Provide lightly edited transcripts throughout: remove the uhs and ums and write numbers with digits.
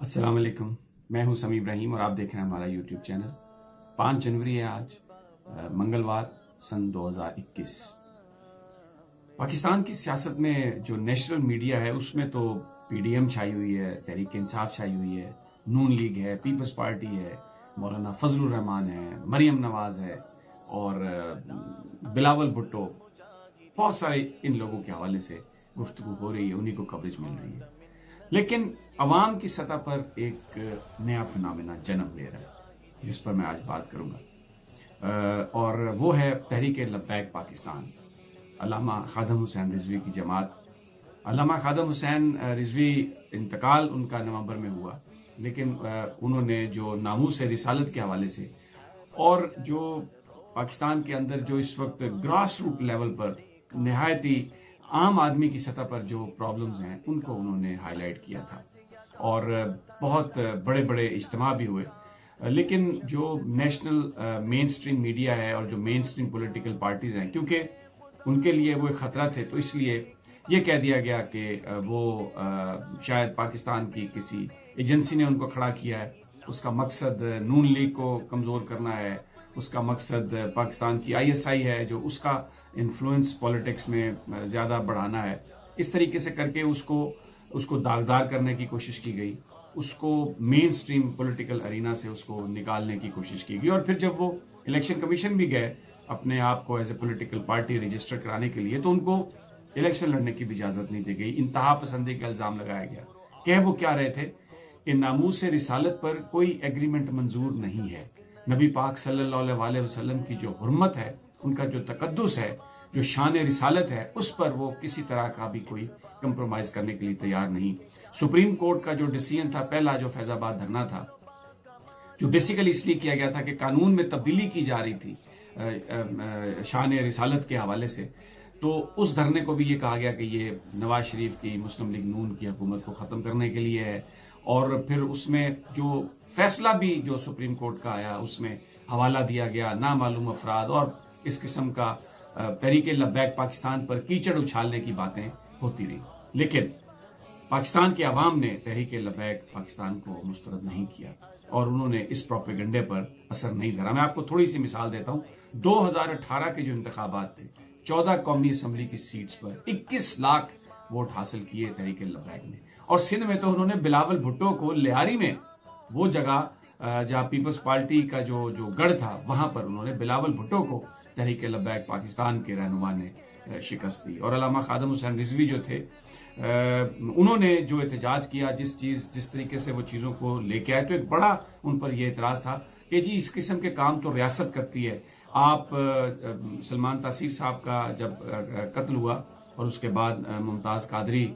السلام علیکم، میں ہوں سمیع ابراہیم اور آپ دیکھ رہے ہیں ہمارا یوٹیوب چینل۔ 5 جنوری ہے آج، منگلوار سن 2021۔ پاکستان کی سیاست میں جو نیشنل میڈیا ہے اس میں تو پی ڈی ایم چھائی ہوئی ہے، تحریک انصاف چھائی ہوئی ہے، نون لیگ ہے، پیپلز پارٹی ہے، مولانا فضل الرحمان ہے، مریم نواز ہے اور بلاول بھٹو۔ بہت سارے ان لوگوں کے حوالے سے گفتگو ہو رہی ہے، انہی کو کوریج مل رہی ہے۔ لیکن عوام کی سطح پر ایک نیا فنامنا جنم لے رہا ہے جس پر میں آج بات کروں گا، اور وہ ہے تحریک لبیک پاکستان، علامہ خادم حسین رضوی کی جماعت۔ علامہ خادم حسین رضوی انتقال ان کا نومبر میں ہوا، لیکن انہوں نے جو ناموس رسالت کے حوالے سے اور جو پاکستان کے اندر جو اس وقت گراس روٹ لیول پر نہایتی عام آدمی کی سطح پر جو پرابلمز ہیں ان کو انہوں نے ہائی لائٹ کیا تھا، اور بہت بڑے بڑے اجتماع بھی ہوئے۔ لیکن جو نیشنل مین سٹریم میڈیا ہے اور جو مین سٹریم پولیٹیکل پارٹیز ہیں، کیونکہ ان کے لیے وہ ایک خطرہ تھے، تو اس لیے یہ کہہ دیا گیا کہ وہ شاید پاکستان کی کسی ایجنسی نے ان کو کھڑا کیا ہے، اس کا مقصد نون لیگ کو کمزور کرنا ہے، اس کا مقصد پاکستان کی آئی ایس آئی ہے جو اس کا انفلوئنس پولیٹکس میں زیادہ بڑھانا ہے۔ اس طریقے سے کر کے اس کو داغدار کرنے کی کوشش کی گئی، اس کو مین سٹریم پولیٹیکل ارینا سے اس کو نکالنے کی کوشش کی گئی، اور پھر جب وہ الیکشن کمیشن بھی گئے اپنے آپ کو as a political party register کرانے کے لیے، تو ان کو الیکشن لڑنے کی بھی اجازت نہیں دی گئی، انتہا پسندی کا الزام لگایا گیا۔ کہہ وہ کیا رہے تھے کہ ناموس رسالت پر کوئی ایگریمنٹ منظور نہیں ہے، نبی پاک صلی اللہ علیہ وسلم کی جو حرمت ہے، ان کا جو تقدس ہے، جو شان رسالت ہے، اس پر وہ کسی طرح کا بھی کوئی کمپرومائز کرنے کے لیے تیار نہیں۔ سپریم کورٹ کا جو ڈیسیژن تھا، پہلا جو فیض آباد دھرنا تھا، جو بیسیکلی اس لیے کیا گیا تھا کہ قانون میں تبدیلی کی جا رہی تھی شان رسالت کے حوالے سے، تو اس دھرنے کو بھی یہ کہا گیا کہ یہ نواز شریف کی مسلم لیگ نون کی حکومت کو ختم کرنے کے لیے ہے، اور پھر اس میں جو فیصلہ بھی جو سپریم کورٹ کا آیا اس میں حوالہ دیا گیا نامعلوم افراد، اور اس قسم کا تحریک لبیک پاکستان پر کیچڑ اچھالنے کی باتیں ہوتی رہی۔ لیکن پاکستان کے عوام نے تحریک لبیک پاکستان کو مسترد نہیں کیا، اور انہوں نے اس پروپیگنڈے پر اثر نہیں دھرا۔ میں آپ کو تھوڑی سی مثال دیتا ہوں۔ 2018 کے جو انتخابات تھے، 14 قومی اسمبلی کی سیٹس پر 21 لاکھ ووٹ حاصل کیے تحریک لبیک نے، اور سندھ میں تو انہوں نے بلاول بھٹو کو لیاری میں، وہ جگہ جہاں پیپلز پارٹی کا جو گڑھ تھا، وہاں پر انہوں نے بلاول بھٹو کو تحریک لبیک پاکستان کے رہنما نے شکست دی۔ اور علامہ خادم حسین رضوی جو تھے، انہوں نے جو احتجاج کیا، جس طریقے سے وہ چیزوں کو لے کے آئے، تو ایک بڑا ان پر یہ اعتراض تھا کہ جی اس قسم کے کام تو ریاست کرتی ہے۔ آپ سلمان تاثیر صاحب کا جب قتل ہوا اور اس کے بعد ممتاز قادری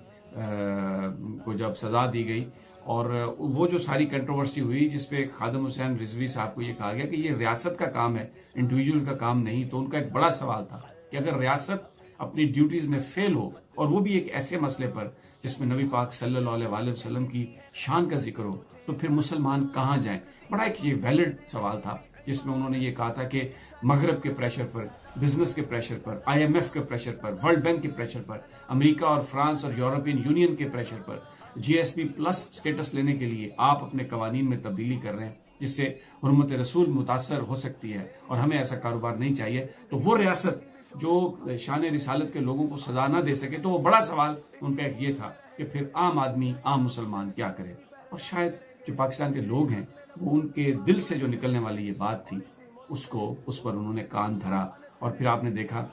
کو جب سزا دی گئی، اور وہ جو ساری کنٹروورسی ہوئی جس پہ خادم حسین رضوی صاحب کو یہ کہا گیا کہ یہ ریاست کا کام ہے، انڈیویجول کا کام نہیں، تو ان کا ایک بڑا سوال تھا کہ اگر ریاست اپنی ڈیوٹیز میں فیل ہو، اور وہ بھی ایک ایسے مسئلے پر جس میں نبی پاک صلی اللہ علیہ وسلم کی شان کا ذکر ہو، تو پھر مسلمان کہاں جائیں؟ بڑا ایک یہ ویلڈ سوال تھا، جس میں انہوں نے یہ کہا تھا کہ مغرب کے پریشر پر، بزنس کے پریشر پر، آئی ایم ایف کے پریشر پر، ورلڈ بینک کے پریشر پر، امریکہ اور فرانس اور یورپین یونین کے پریشر پر، G S P plus status لینے کے لیے آپ اپنے قوانین میں تبدیلی کر رہے ہیں، جس سے حرمت رسول متاثر ہو سکتی ہے، اور ہمیں ایسا کاروبار نہیں چاہیے۔ تو وہ ریاست جو شان رسالت کے لوگوں کو سزا نہ دے سکے، تو وہ بڑا سوال ان کا ایک یہ تھا کہ پھر عام آدمی، عام مسلمان کیا کرے؟ اور شاید جو پاکستان کے لوگ ہیں، وہ ان کے دل سے جو نکلنے والی یہ بات تھی، اس پر انہوں نے کان دھرا، اور پھر آپ نے دیکھا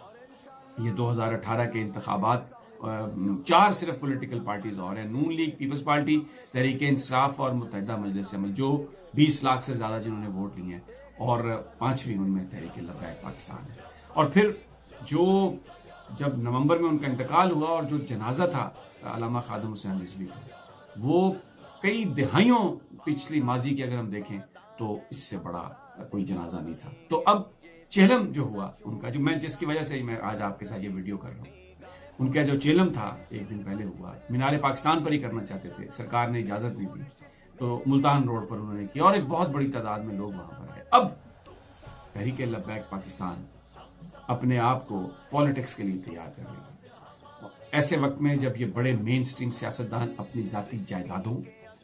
یہ 2018 کے انتخابات، 4 صرف پولیٹیکل پارٹیز اور ہیں، نون league, Peoples party, Tehreek Insaf اور متحدہ مجلس عمل، جو 20 لاکھ سے زیادہ جنہوں نے ووٹ لیے ہیں، اور 5ویں ان میں تحریک لبیک پاکستان ہے۔ اور پھر جب نومبر میں ان کا انتقال ہوا، اور جو جنازہ تھا علامہ خادم حسین رضوی کا، وہ کئی دہائیوں پچھلی ماضی کی اگر ہم دیکھیں تو اس سے بڑا کوئی جنازہ نہیں تھا۔ تو اب چہلم جو ہوا ان کا، جس کی وجہ سے میں آج آپ کے ساتھ یہ ویڈیو کر رہا ہوں، ان کا جو چہلم تھا ایک دن پہلے ہوا، مینار پاکستان پر ہی کرنا چاہتے تھے، سرکار نے اجازت نہیں دی، تو ملتان روڈ پر انہوں نے کیا، اور ایک بہت بڑی تعداد میں لوگ وہاں پر آئے۔ اب تحریک لبیک پاکستان اپنے آپ کو پالیٹکس کے لیے تیار کر رہی ہے، ایسے وقت میں جب یہ بڑے مین سٹریم سیاستدان اپنی ذاتی جائیدادوں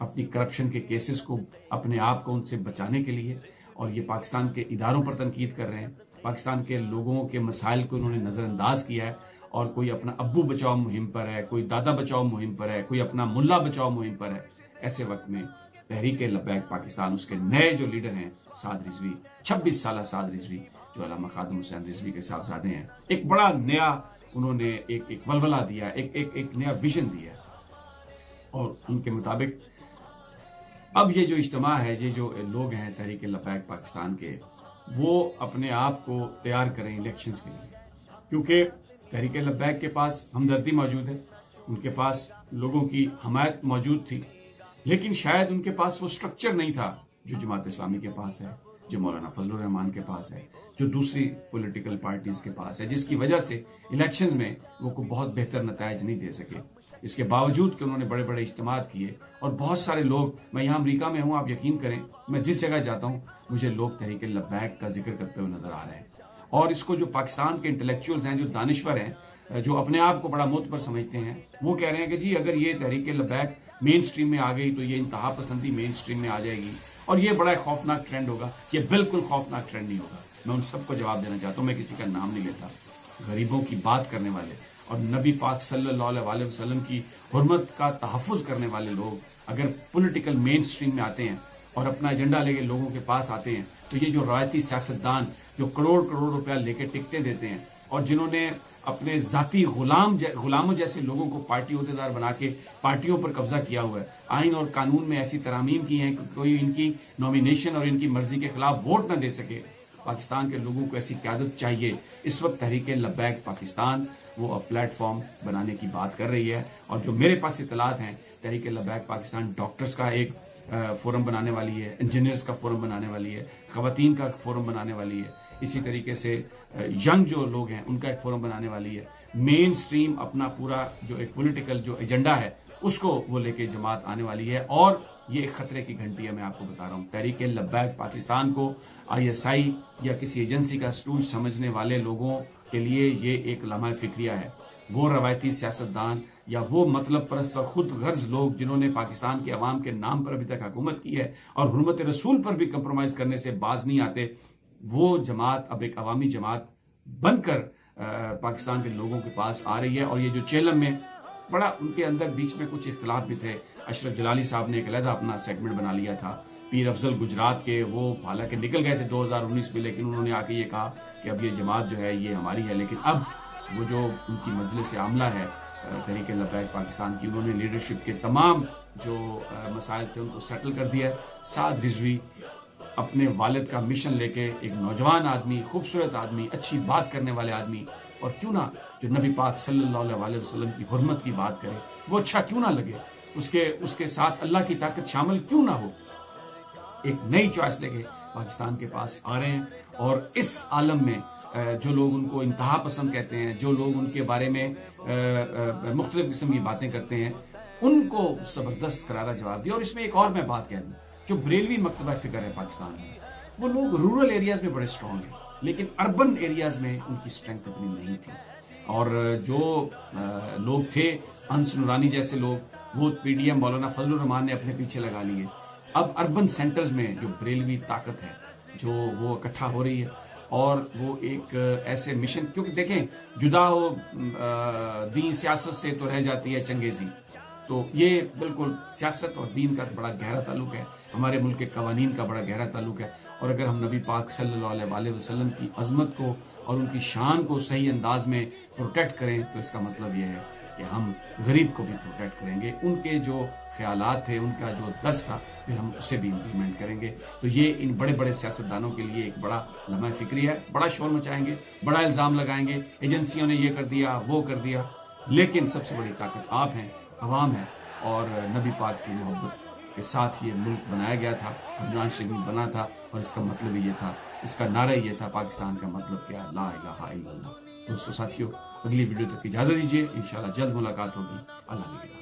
اپنی کرپشن کے کیسز کو اپنے آپ کو ان سے بچانے کے لیے، اور یہ پاکستان کے اداروں پر تنقید کر رہے ہیں، پاکستان کے لوگوں کے مسائل کو انہوں نے نظر انداز کیا ہے، اور کوئی اپنا ابو بچاؤ مہم پر ہے، کوئی دادا بچاؤ مہم پر ہے، کوئی اپنا ملا بچاؤ مہم پر ہے۔ ایسے وقت میں تحریک لبیک پاکستان، اس کے نئے جو لیڈر ہیں سعد رضوی، 26 سالہ سعد رضوی، جو علامہ خادم حسین رضوی کے صاحبزادے ہیں، ایک بڑا نیا انہوں نے ایک ولولہ دیا، ایک نیا ویژن دیا، اور ان کے مطابق اب یہ جو اجتماع ہے، یہ جو لوگ ہیں تحریک لبیک پاکستان کے، وہ اپنے آپ کو تیار کریں الیکشنز کے لیے، کیونکہ تحریک لبیک کے پاس ہمدردی موجود ہے، ان کے پاس لوگوں کی حمایت موجود تھی، لیکن شاید ان کے پاس وہ سٹرکچر نہیں تھا جو جماعت اسلامی کے پاس ہے، جو مولانا فضل الرحمان کے پاس ہے، جو دوسری پولیٹیکل پارٹیز کے پاس ہے، جس کی وجہ سے الیکشنز میں وہ کوئی بہت بہتر نتائج نہیں دے سکے۔ اس کے باوجود کہ انہوں نے بڑے بڑے اجتماعات کیے، اور بہت سارے لوگ، میں یہاں امریکہ میں ہوں، آپ یقین کریں، میں جس جگہ جاتا ہوں مجھے لوگ تحریک لبیک کا ذکر کرتے ہوئے نظر آ رہے ہیں، اور اس کو جو پاکستان کے انٹلیکچوئلز ہیں، جو دانشور ہیں، جو اپنے آپ کو بڑا معتبر سمجھتے ہیں، وہ کہہ رہے ہیں کہ جی اگر یہ تحریک لبیک مین سٹریم میں آ گئی تو یہ انتہا پسندی مین سٹریم میں آ جائے گی، اور یہ بڑا خوفناک ٹرینڈ ہوگا۔ یہ بالکل خوفناک ٹرینڈ نہیں ہوگا۔ میں ان سب کو جواب دینا چاہتا ہوں، میں کسی کا نام نہیں لیتا۔ غریبوں کی بات کرنے والے اور نبی پاک صلی اللہ علیہ وسلم کی حرمت کا تحفظ کرنے والے لوگ اگر پولیٹیکل مین سٹریم میں آتے ہیں اور اپنا ایجنڈا لے کے لوگوں کے پاس آتے ہیں، تو یہ جو روایتی سیاستدان جو کروڑ روپیہ لے کے ٹکٹیں دیتے ہیں، اور جنہوں نے اپنے ذاتی غلاموں جیسے لوگوں کو پارٹی عہدیدار بنا کے پارٹیوں پر قبضہ کیا ہوا ہے، آئین اور قانون میں ایسی ترامیم کی ہیں کہ کوئی ان کی نومینیشن اور ان کی مرضی کے خلاف ووٹ نہ دے سکے۔ پاکستان کے لوگوں کو ایسی قیادت چاہیے۔ اس وقت تحریک لبیک پاکستان وہ پلیٹ فارم بنانے کی بات کر رہی ہے، اور جو میرے پاس اطلاعات ہیں، تحریک لبیک پاکستان ڈاکٹرز کا ایک فورم بنانے والی ہے، انجینئرز کا فورم بنانے والی ہے، خواتین کا فورم بنانے والی ہے، اسی طریقے سے ینگ جو لوگ ہیں ان کا ایک فورم بنانے والی ہے۔ مین سٹریم اپنا پورا جو ایک پولیٹیکل جو ایجنڈا ہے اس کو وہ لے کے جماعت آنے والی ہے، اور یہ ایک خطرے کی گھنٹی ہے۔ میں آپ کو بتا رہا ہوں، تحریک لبیک پاکستان کو ISI یا کسی ایجنسی کا سٹول سمجھنے والے لوگوں کے لیے یہ ایک لمحہ فکریہ ہے۔ وہ روایتی سیاستدان یا وہ مطلب پرست اور خود غرض لوگ جنہوں نے پاکستان کے عوام کے نام پر ابھی تک حکومت کی ہے اور حرمت رسول پر بھی کمپرومائز کرنے سے باز نہیں آتے، وہ جماعت اب ایک عوامی جماعت بن کر پاکستان کے لوگوں کے پاس آ رہی ہے۔ اور یہ جو چیلم میں بڑا ان کے اندر بیچ میں کچھ اختلاف بھی تھے، اشرف جلالی صاحب نے ایک علیحدہ اپنا سیگمنٹ بنا لیا تھا، پیر افضل گجرات کے، وہ حالانکہ نکل گئے تھے 2019 میں، لیکن انہوں نے آ کے یہ کہا کہ اب یہ جماعت جو ہے یہ ہماری ہے۔ لیکن اب وہ جو ان کی مجلس عاملہ ہے تحریک لبیک پاکستان کی، انہوں نے لیڈرشپ کے تمام جو مسائل تھے ان کو سیٹل کر دیا ہے۔ سعد رضوی اپنے والد کا مشن لے کے، ایک نوجوان آدمی، خوبصورت آدمی، اچھی بات کرنے والے آدمی، اور کیوں نہ جو نبی پاک صلی اللہ علیہ وسلم کی حرمت کی بات کرے، وہ اچھا کیوں نہ لگے، اس کے ساتھ اللہ کی طاقت شامل کیوں نہ ہو، ایک نئی چوائس لے کے پاکستان کے پاس آ رہے ہیں۔ اور اس عالم میں جو لوگ ان کو انتہا پسند کہتے ہیں، جو لوگ ان کے بارے میں مختلف قسم کی باتیں کرتے ہیں، ان کو زبردست کرارا جواب دیا۔ اور اس میں ایک اور میں بات کہہ دوں، جو بریلوی مکتبہ فکر ہے پاکستان میں، وہ لوگ رورل ایریاز میں بڑے سٹرونگ ہیں، لیکن اربن ایریاز میں ان کی سٹرینگتھ اتنی نہیں تھی، اور جو لوگ تھے انس نورانی جیسے لوگ، وہ PDM مولانا فضل الرحمان نے اپنے پیچھے لگا لیے۔ اب اربن سینٹرز میں جو بریلوی طاقت ہے جو وہ اکٹھا ہو رہی ہے، اور وہ ایک ایسے مشن، کیونکہ دیکھیں جدا ہو دین سیاست سے تو رہ جاتی ہے چنگیزی، تو یہ بالکل سیاست اور دین کا بڑا گہرا تعلق ہے، ہمارے ملک کے قوانین کا بڑا گہرا تعلق ہے، اور اگر ہم نبی پاک صلی اللہ علیہ وسلم کی عظمت کو اور ان کی شان کو صحیح انداز میں پروٹیکٹ کریں تو اس کا مطلب یہ ہے کہ ہم غریب کو بھی پروٹیکٹ کریں گے، ان کے جو خیالات تھے، ان کا جو دست تھا، پھر ہم اسے بھی امپلیمنٹ کریں گے۔ تو یہ ان بڑے بڑے سیاستدانوں کے لیے ایک بڑا لمحہ فکری ہے، بڑا شور مچائیں گے، بڑا الزام لگائیں گے، ایجنسیوں نے یہ کر دیا، وہ کر دیا، لیکن سب سے بڑی طاقت آپ ہیں، عوام ہے، اور نبی پاک کی محبت کے ساتھ یہ ملک بنایا گیا تھا، عمران شریف بنا تھا، اور اس کا مطلب یہ تھا، اس کا نعرہ یہ تھا، پاکستان کا مطلب کیا، لا الہ الا اللہ۔ دوستو ساتھیو، اگلی ویڈیو تک اجازت دیجیے، انشاءاللہ جلد ملاقات ہوگی۔ اللہ حافظ۔